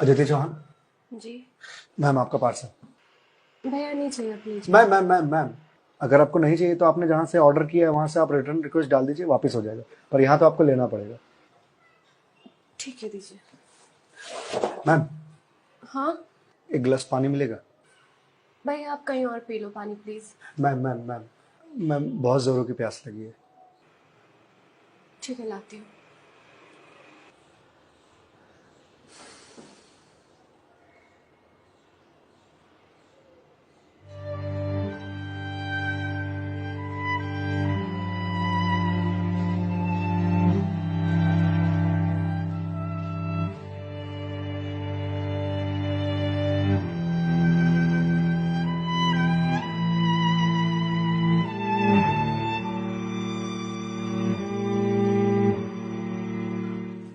अदिति चौहान। जी ma'am आपका parcel. भैया नहीं चाहिए please. Ma'am ma'am ma'am ma'am अगर आपको नहीं चाहिए तो आपने जहाँ से ऑर्डर किया है वहाँ से आप रिटर्न रिक्वेस्ट डाल दीजिए, वापस हो जाएगा, पर यहाँ तो आपको लेना पड़ेगा। ठीक है दीजिए। मैम हाँ एक गिलास पानी मिलेगा? भैया आप कहीं और पी लो पानी please. Ma'am ma'am ma'am ma'am बहुत ज़ोरों की प्यास लगी है। ठीक है लाती हूँ।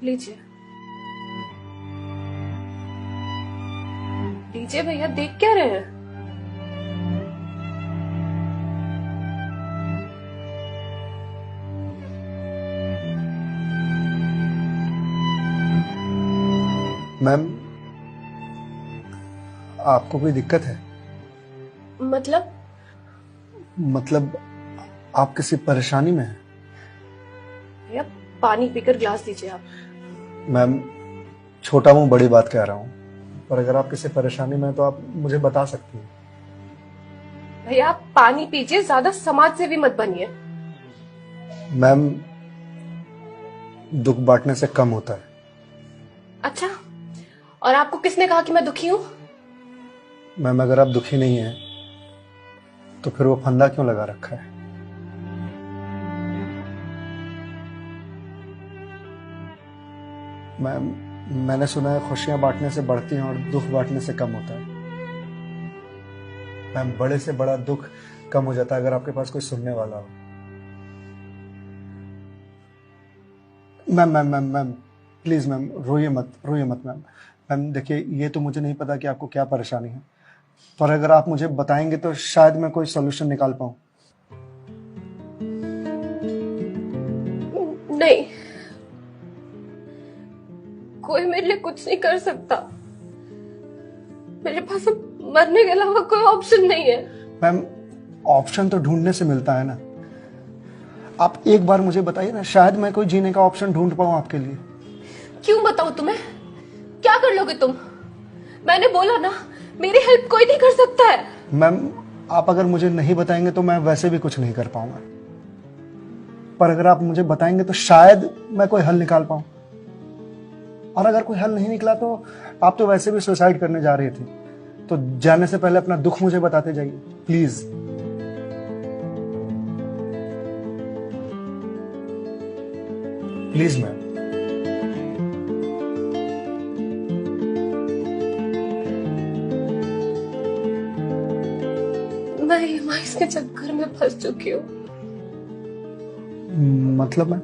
लीजिए लीजिए भैया, देख क्या रहे हैं? मैम आपको कोई दिक्कत है? मतलब आप किसी परेशानी में हैं? भैया पानी पीकर ग्लास दीजिए आप। मैम छोटा मुंह बड़ी बात कह रहा हूँ, पर अगर आप किसी परेशानी में हैं तो आप मुझे बता सकती हैं। भैया आप पानी पीजिए, ज्यादा समाज सेवी मत बनिए। मैम दुख बांटने से कम होता है। अच्छा, और आपको किसने कहा कि मैं दुखी हूँ? मैम अगर आप दुखी नहीं हैं तो फिर वो फंदा क्यों लगा रखा है? मैम मैंने सुना है खुशियां बांटने से बढ़ती हैं और दुख बांटने से कम होता है। मैम बड़े से बड़ा दुख कम हो जाता है अगर आपके पास कोई सुनने वाला हो। Ma'am ma'am ma'am ma'am please ma'am रोइए मत मैम। मैम देखिए ये तो मुझे नहीं पता कि आपको क्या परेशानी है, पर अगर आप मुझे बताएंगे तो शायद मैं कोई सोल्यूशन निकाल पाऊं। नहीं, कोई मेरे लिए कुछ नहीं कर सकता। मेरे पास अब मरने के अलावा कोई ऑप्शन नहीं है। मैम ऑप्शन तो ढूंढने से मिलता है ना। आप एक बार मुझे बताइए ना, शायद मैं कोई जीने का ऑप्शन ढूंढ पाऊं आपके लिए। क्यों बताऊं तुम्हें? क्या कर लोगे तुम? मैंने बोला ना, मेरी हेल्प कोई नहीं कर सकता है। मैम आप अगर मुझे नहीं बताएंगे तो मैं वैसे भी कुछ नहीं कर पाऊंगा, पर अगर आप मुझे बताएंगे तो शायद मैं कोई हल निकाल पाऊं। और अगर कोई हल नहीं निकला तो आप तो वैसे भी सुसाइड करने जा रहे थे, तो जाने से पहले अपना दुख मुझे बताते जाइए प्लीज। Please ma'am. मैं ईएमआईज़ के चक्कर में फंस चुकी हूँ। मतलब मैम?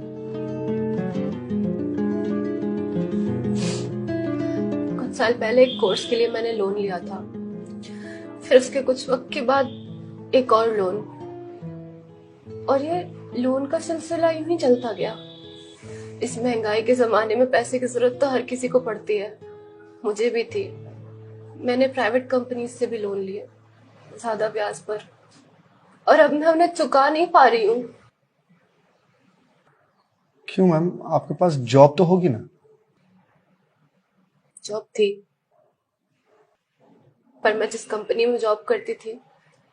कुछ साल पहले एक कोर्स के लिए मैंने लोन लिया था, फिर उसके कुछ वक्त के बाद एक और लोन, और ये लोन का सिलसिला यूं ही चलता गया। इस महंगाई के जमाने में पैसे की जरूरत तो हर किसी को पड़ती है, मुझे भी थी। मैंने प्राइवेट कंपनी से भी लोन लिए, ज्यादा ब्याज पर, और अब मैं उन्हें चुका नहीं पा रही हूँ। क्यों मैम, आपके पास जॉब तो होगी ना? जॉब थी, पर मैं जिस कंपनी में जॉब करती थी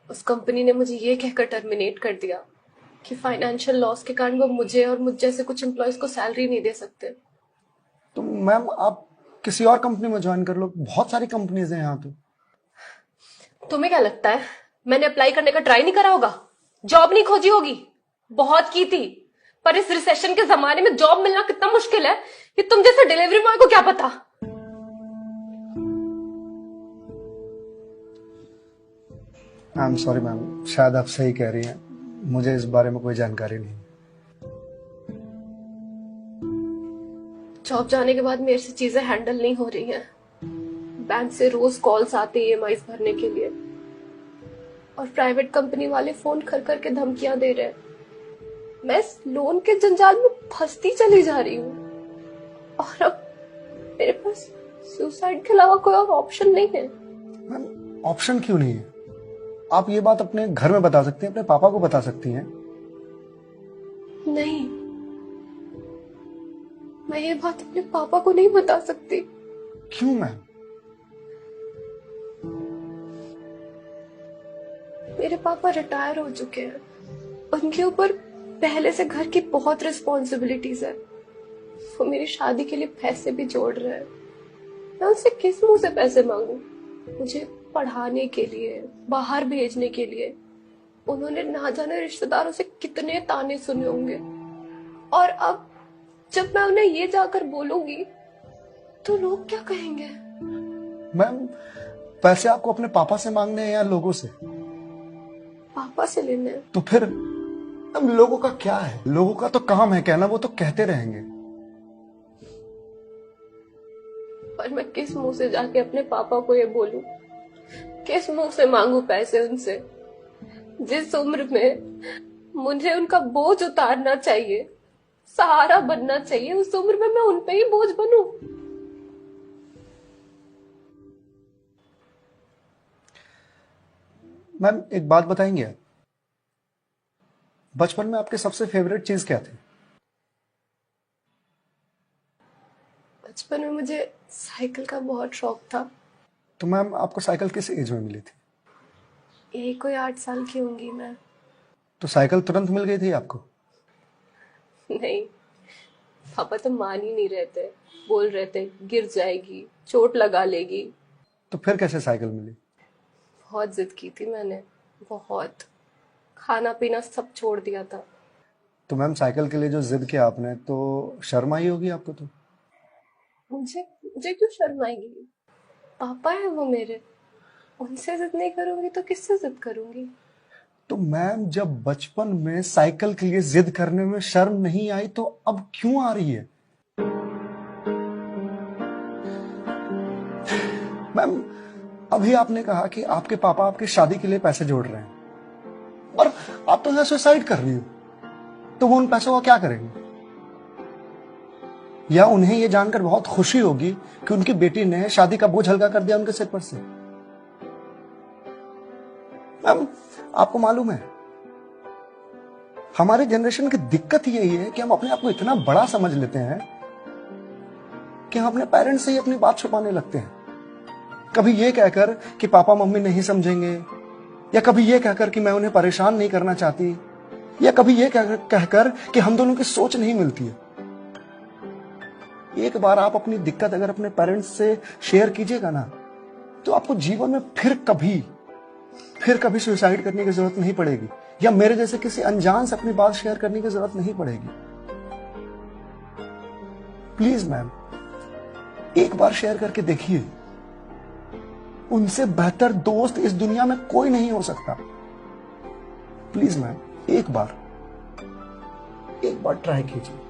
उस कंपनी ने मुझे ये कहकर टर्मिनेट कर दिया कि फाइनेंशियल लॉस के कारण वो मुझे और मुझ जैसे कुछ एम्प्लॉयज को सैलरी नहीं दे सकते। तो मैम आप किसी और कंपनी में ज्वाइन कर लो, बहुत सारी कंपनीज हैं यहाँ तो। तुम्हें क्या लगता है मैंने अप्लाई करने का ट्राई नहीं करा होगा? जॉब नहीं खोजी होगी? बहुत की थी, पर इस रिसेशन के जमाने में जॉब मिलना कितना मुश्किल है ये तुम जैसे डिलीवरी बॉय को क्या पता। आई एम सॉरी मैम, शायद आप सही कह रही हैं, मुझे इस बारे में कोई जानकारी नहीं। जॉब जाने के बाद मेरे से चीजें हैंडल नहीं हो रही हैं। बैंक से रोज कॉल्स आते हैं ईएमआईज़ भरने के लिए, और प्राइवेट कंपनी वाले फोन कर करके धमकियां दे रहे हैं। मैं इस लोन के जंजाल में फंसती चली जा रही हूँ, और अब मेरे पास सुसाइड के अलावा कोई और ऑप्शन नहीं है। मैम ऑप्शन क्यों नहीं है? आप ये बात अपने घर में बता सकती हैं, अपने पापा को बता सकती हैं। नहीं, मैं ये बात अपने पापा को नहीं बता सकती। क्यों मैम? मेरे पापा रिटायर हो चुके हैं, उनके ऊपर पहले से घर की बहुत रिस्पॉन्सिबिलिटीज है। वो मेरी शादी के लिए पैसे भी जोड़ रहे हैं। मैं उनसे किस मुंह से पैसे मांगू? मुझे पढ़ाने के लिए, बाहर भेजने के लिए उन्होंने ना जाने रिश्तेदारों से कितने ताने सुने होंगे। और अब जब मैं उन्हें ये जाकर बोलूंगी तो लोग क्या कहेंगे? मैम पैसे आपको अपने पापा से मांगने हैं या लोगों से? पापा से लेने हैं। तो फिर अब लोगों का क्या है? लोगों का तो काम है कहना, वो तो कहते रहेंगे। पर मैं किस मुंह से जाके अपने पापा को ये बोलूं? किस मुंह से मांगू पैसे उनसे? जिस उम्र में मुझे उनका बोझ उतारना चाहिए, सहारा बनना चाहिए, उस उम्र में मैं उन पे ही बोझ बनूं? मैम एक बात बताएंगे आप, बचपन में आपके सबसे फेवरेट चीज क्या थी? बचपन में मुझे साइकिल का बहुत शौक था। तो मैम आपको साइकिल किस एज में मिली थी? यही कोई 8 साल की होंगी मैं। तो साइकिल तुरंत मिल गई थी आपको? नहीं, पापा तो मान ही नहीं रहे थे। बोल रहे थे गिर जाएगी, चोट लगा लेगी। तो फिर कैसे साइकिल मिली? बहुत जिद की थी मैंने, बहुत। खाना पीना सब छोड़ दिया था। तो मैम साइकिल के लिए जो जिद किया आपने, तो शर्म आई होगी आपको? तो मुझे मुझे क्यों शर्म आएगी? पापा है वो मेरे, उनसे जिद नहीं करूंगी तो किससे जिद करूंगी? तो मैम जब बचपन में साइकिल के लिए जिद करने में शर्म नहीं आई, तो अब क्यों आ रही है? मैम अभी आपने कहा कि आपके पापा आपकी शादी के लिए पैसे जोड़ रहे हैं, और आप तो यहाँ सुसाइड कर रही हो। तो वो उन पैसों का क्या करेंगे? या उन्हें यह जानकर बहुत खुशी होगी कि उनकी बेटी ने शादी का बोझ हल्का कर दिया उनके सिर पर से। मैम आपको मालूम है, हमारे जनरेशन की दिक्कत यही है कि हम अपने आप को इतना बड़ा समझ लेते हैं कि हम अपने पेरेंट्स से ही अपनी बात छुपाने लगते हैं। कभी ये कहकर कि पापा मम्मी नहीं समझेंगे, या कभी ये कहकर कि मैं उन्हें परेशान नहीं करना चाहती, या कभी ये कहकर कि हम दोनों की सोच नहीं मिलती है। एक बार आप अपनी दिक्कत अगर अपने पेरेंट्स से शेयर कीजिएगा ना, तो आपको जीवन में फिर कभी सुसाइड करने की जरूरत नहीं पड़ेगी, या मेरे जैसे किसी अनजान से अपनी बात शेयर करने की जरूरत नहीं पड़ेगी। प्लीज मैम एक बार शेयर करके देखिए। उनसे बेहतर दोस्त इस दुनिया में कोई नहीं हो सकता। प्लीज मैम एक बार ट्राई कीजिए।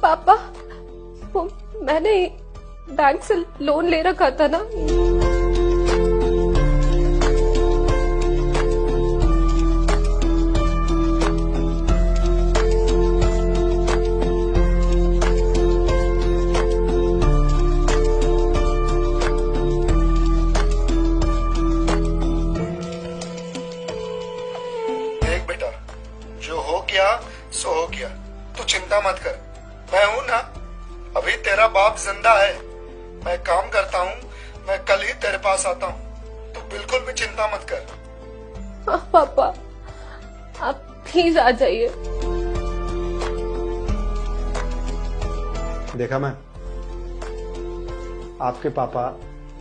पापा, वो मैंने बैंक से लोन ले रखा था ना। देख बेटा, जो हो गया सो हो गया, तू चिंता मत कर। मैं हूं ना, अभी तेरा बाप जिंदा है, मैं काम करता हूँ, मैं कल ही तेरे पास आता हूँ, तू बिल्कुल भी चिंता मत कर। हाँ पापा, आप प्लीज आ जाइए। देखा मैं, आपके पापा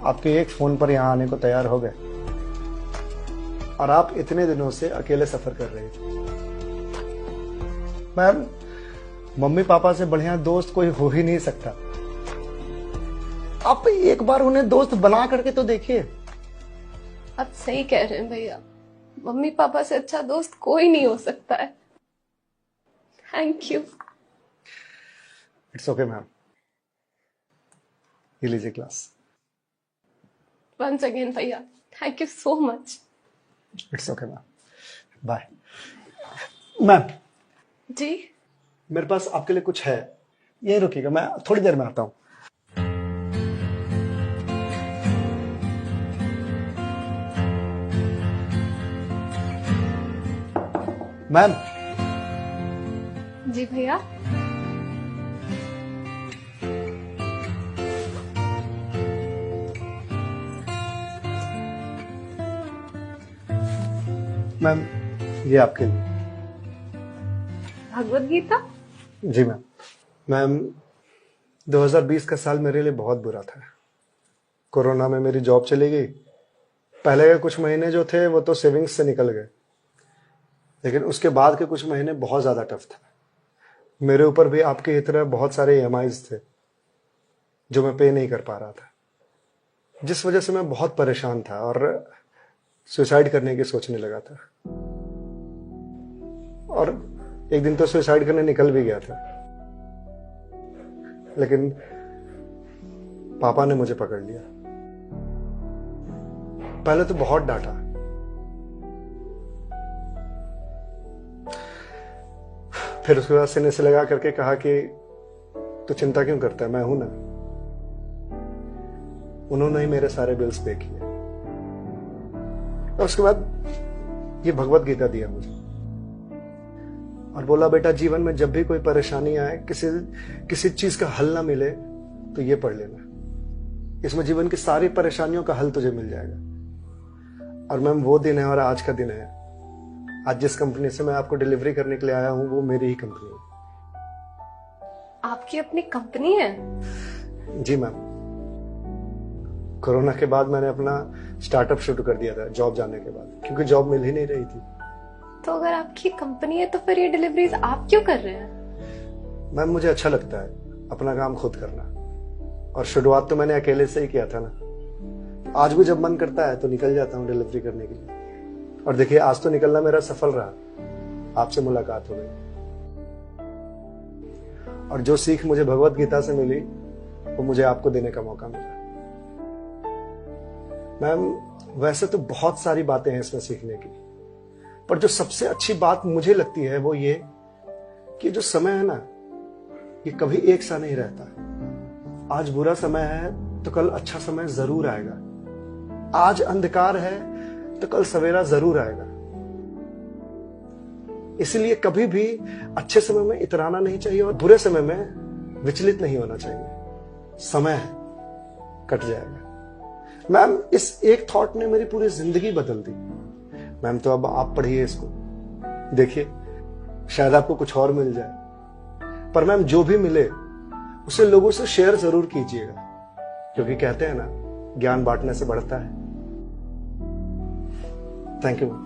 आपके एक फोन पर यहाँ आने को तैयार हो गए और आप इतने दिनों से अकेले सफर कर रहे थे। मैम, मम्मी पापा से बढ़िया दोस्त कोई हो ही नहीं सकता। आप एक बार उन्हें दोस्त बना करके तो देखिए। आप सही कह रहे हैं भैया, मम्मी पापा से अच्छा दोस्त कोई नहीं हो सकता है। Thank you. It's okay ma'am, ये लीजिए क्लास। वंस अगेन भैया, thank you so much. It's okay ma'am, bye. Ma'am, जी मेरे पास आपके लिए कुछ है, यही रुकिएगा, मैं थोड़ी देर में आता हूँ। मैम। जी भैया। मैम, ये आपके लिए। भगवत गीता? जी मैम। मैम, 2020 का साल मेरे लिए बहुत बुरा था। कोरोना में मेरी जॉब चली गई। पहले के कुछ महीने जो थे वो तो सेविंग्स से निकल गए, लेकिन उसके बाद के कुछ महीने बहुत ज्यादा टफ था। मेरे ऊपर भी आपके ही तरह बहुत सारे EMIs थे जो मैं पे नहीं कर पा रहा था, जिस वजह से मैं बहुत परेशान था और सुसाइड करने की सोचने लगा था। और एक दिन तो सुसाइड करने निकल भी गया था, लेकिन पापा ने मुझे पकड़ लिया। पहले तो बहुत डांटा, फिर उसके बाद सीने से लगा करके कहा कि तू चिंता क्यों करता है, मैं हूं ना। उन्होंने ही मेरे सारे बिल्स पे किए और उसके बाद ये भगवत गीता दिया मुझे और बोला, बेटा जीवन में जब भी कोई परेशानी आए, किसी चीज का हल ना मिले तो ये पढ़ लेना। इसमें जीवन की सारी परेशानियों का हल तुझे मिल जाएगा। और मैम, वो दिन है और आज का दिन है। आज जिस कंपनी से मैं आपको डिलीवरी करने के लिए आया हूं वो मेरी ही कंपनी है। आपकी अपनी कंपनी है? जी मैम। कोरोना के बाद मैंने अपना स्टार्टअप शुरू कर दिया था जॉब जाने के बाद, क्योंकि जॉब मिल ही नहीं रही थी। तो अगर आपकी कंपनी है तो फिर ये डिलीवरीज आप क्यों कर रहे हैं? मैम, मुझे अच्छा लगता है अपना काम खुद करना, और शुरुआत तो मैंने अकेले से ही किया था ना। आज भी जब मन करता है तो निकल जाता हूँ डिलीवरी करने के लिए। और देखिए, आज तो निकलना मेरा सफल रहा, आपसे मुलाकात हो गई। और जो सीख मुझे भगवत गीता से मिली वो मुझे आपको देने का मौका मिला। मैम, वैसे तो बहुत सारी बातें हैं इसमें सीखने की, पर जो सबसे अच्छी बात मुझे लगती है वो ये कि जो समय है ना, ये कभी एक सा नहीं रहता। आज बुरा समय है तो कल अच्छा समय जरूर आएगा। आज अंधकार है तो कल सवेरा जरूर आएगा। इसलिए कभी भी अच्छे समय में इतराना नहीं चाहिए और बुरे समय में विचलित नहीं होना चाहिए। समय है, कट जाएगा। मैम, इस एक थॉट ने मेरी पूरी जिंदगी बदल दी। मैम, तो अब आप पढ़िए इसको, देखिए शायद आपको कुछ और मिल जाए। पर मैम, जो भी मिले उसे लोगों से शेयर जरूर कीजिएगा, क्योंकि कहते हैं ना, ज्ञान बांटने से बढ़ता है। Thank you ma'am.